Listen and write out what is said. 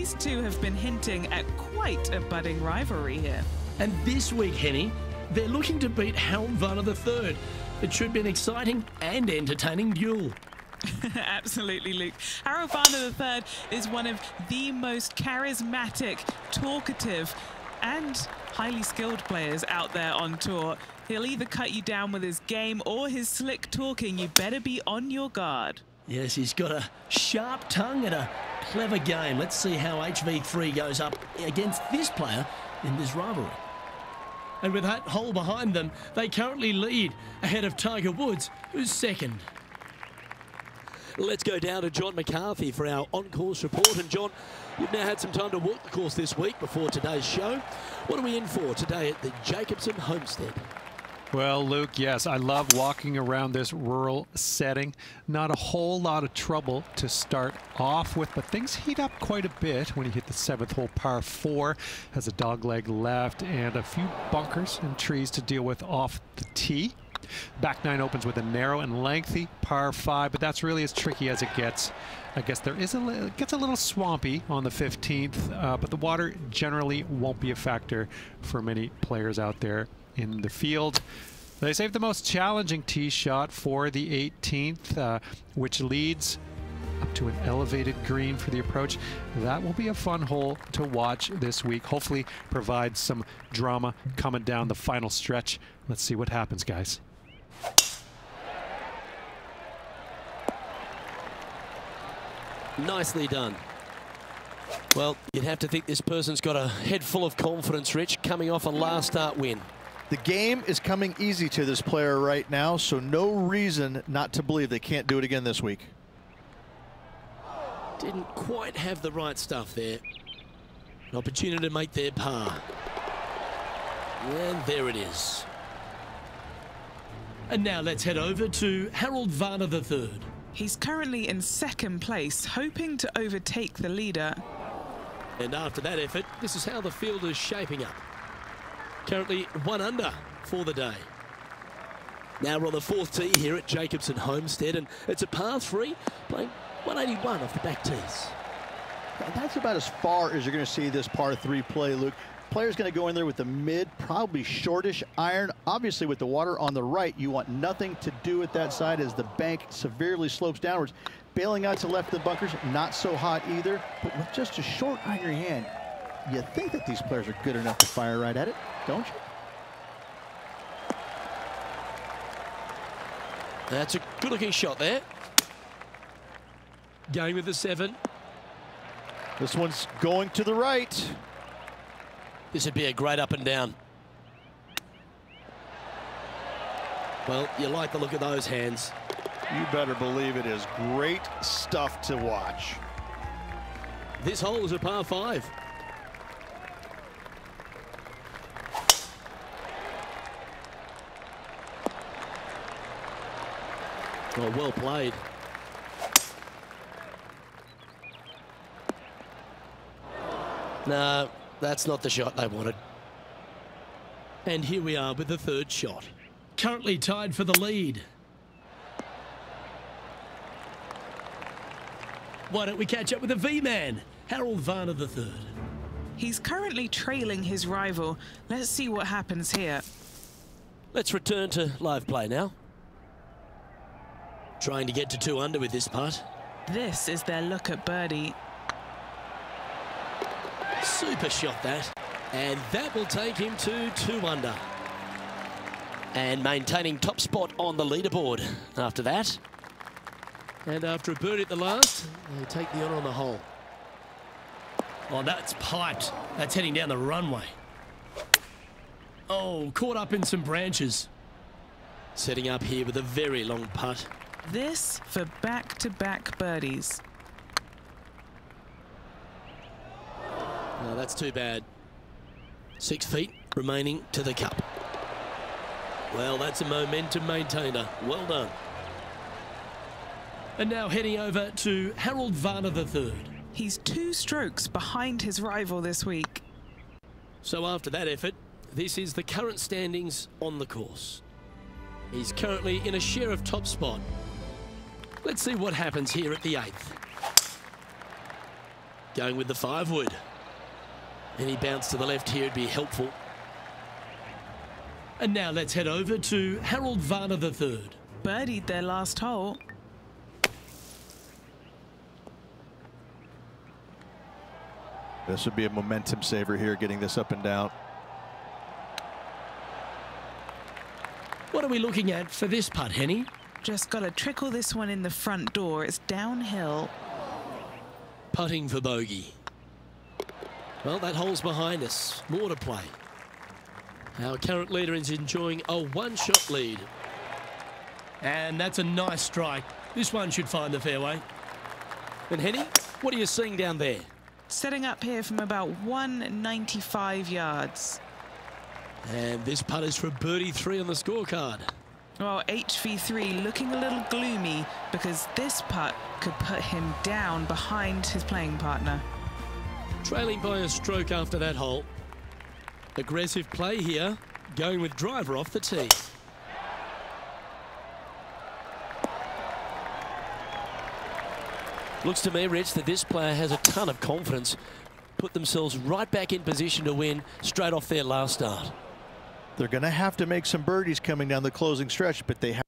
These two have been hinting at quite a budding rivalry here. And this week, Henny, they're looking to beat Harold Varner III. It should be an exciting and entertaining duel. Absolutely, Luke. Harold Varner III is one of the most charismatic, talkative, and highly skilled players out there on tour. He'll either cut you down with his game or his slick talking. You better be on your guard. Yes, he's got a sharp tongue and a clever game. Let's see how HV3 goes up against this player in this rivalry. And with that hole behind them, they currently lead ahead of Tiger Woods, who's second. Let's go down to John McCarthy for our on-course report. And John, you've now had some time to walk the course this week before today's show. What are we in for today at the Jacobson Homestead? Well, Luke, yes, I love walking around this rural setting. Not a whole lot of trouble to start off with, but things heat up quite a bit when you hit the 7th hole, par 4. Has a dogleg left and a few bunkers and trees to deal with off the tee. Back 9 opens with a narrow and lengthy par 5, but that's really as tricky as it gets. I guess there is it gets a little swampy on the 15th, but the water generally won't be a factor for many players out there in the field. They saved the most challenging tee shot for the 18th, which leads up to an elevated green for the approach. That will be a fun hole to watch this week. Hopefully provide some drama coming down the final stretch. Let's see what happens, guys. Nicely done. Well, you'd have to think this person's got a head full of confidence, Rich, coming off a last start win. The game is coming easy to this player right now, so no reason not to believe they can't do it again this week. Didn't quite have the right stuff there. An opportunity to make their par. And there it is. And now let's head over to Harold Varner III. He's currently in second place, hoping to overtake the leader. And after that effort, this is how the field is shaping up. Currently 1 under for the day. Now we're on the 4th tee here at Jacobson Homestead, and it's a par 3, playing 181 off the back tees. That's about as far as you're going to see this par 3 play, Luke. Player's going to go in there with the mid, probably shortish iron. Obviously, with the water on the right, you want nothing to do with that side as the bank severely slopes downwards. Bailing out to left of the bunkers, not so hot either. But with just a short iron in your hand, you think that these players are good enough to fire right at it, don't you? That's a good-looking shot there. Going with the 7. This one's going to the right. This would be a great up and down. Well, you like the look of those hands. You better believe it is great stuff to watch. This hole is a par 5. Well played. No, that's not the shot they wanted. And here we are with the 3rd shot. Currently tied for the lead. Why don't we catch up with the V-Man, Harold Varner III. He's currently trailing his rival. Let's see what happens here. Let's return to live play now. Trying to get to 2 under with this putt. This is their look at birdie. Super shot that. And that will take him to 2 under. And maintaining top spot on the leaderboard after that. And after a birdie at the last, they take the honour on the hole. Oh, that's piped. That's heading down the runway. Oh, caught up in some branches. Setting up here with a very long putt. This for back-to-back birdies. No, that's too bad. 6 feet remaining to the cup. Well, that's a momentum maintainer. Well done. And now heading over to Harold Varner III. He's 2 strokes behind his rival this week. So after that effort, this is the current standings on the course. He's currently in a share of top spot. Let's see what happens here at the 8th. Going with the 5-wood. Any bounce to the left here would be helpful. And now let's head over to Harold Varner III. Birdied their last hole. This would be a momentum saver here, getting this up and down. What are we looking at for this putt, Henny? Just got to trickle this one in the front door. It's downhill. Putting for bogey. Well, that hole's behind us. More to play. Our current leader is enjoying a one-shot lead. And that's a nice strike. This one should find the fairway. And Henny, what are you seeing down there? Setting up here from about 195 yards. And this putt is for birdie 3 on the scorecard. Well, HV3 looking a little gloomy because this putt could put him down behind his playing partner. Trailing by a stroke after that hole. Aggressive play here, going with driver off the tee. Looks to me, Rich, that this player has a ton of confidence. Put themselves right back in position to win straight off their last start. They're going to have to make some birdies coming down the closing stretch, but they have